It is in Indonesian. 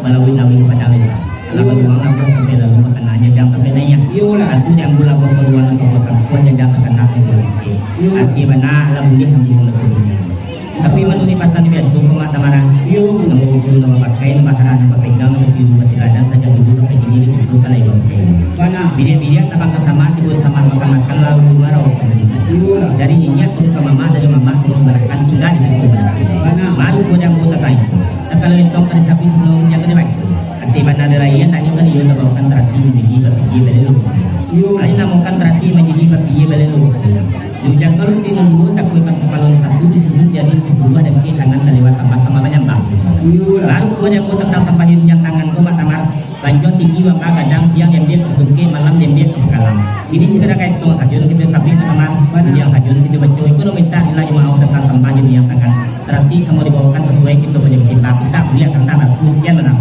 balawin lawin padawin lawan uang aku sampai lalu makan aja jam sampai nanya arti yang gula gua keluar untuk makan kuat yang jam makan nasi arti mana lalu dia sambil mengerti tapi menurut pasan dia itu pemata marah namu guru nama pakai nama tanah nama pegang nama biru mati ladang saja dulu sampai ini itu kan lagi bangke bidia tabang kesama tidur sama makan lalu marau dari niat untuk ke mama dari mama untuk berakan tinggal di situ baru pun yang buta kain kalau itu kan sapi sebelum yang kedua arti mana ada lain tanya kan dia bawakan terati menjadi bagi beliau lain namukan terati menjadi bagi beliau Jangan kalau kita nunggu tak boleh kalau satu disebut jadi kedua dan kiri tangan terlewat sama-sama banyak bang. Lalu gua yang gua tentang sampah yang tangan gua matamar lanjut tinggi bang kadang siang yang dia ke malam yang dia ke kalam. Ini segera kayak itu hajun kita sapi matamar yang hajun kita baca itu lo minta nilai mau tentang sampah yang tangan. Berarti semua dibawakan sesuai kita punya kita boleh akan tanah sekian benar.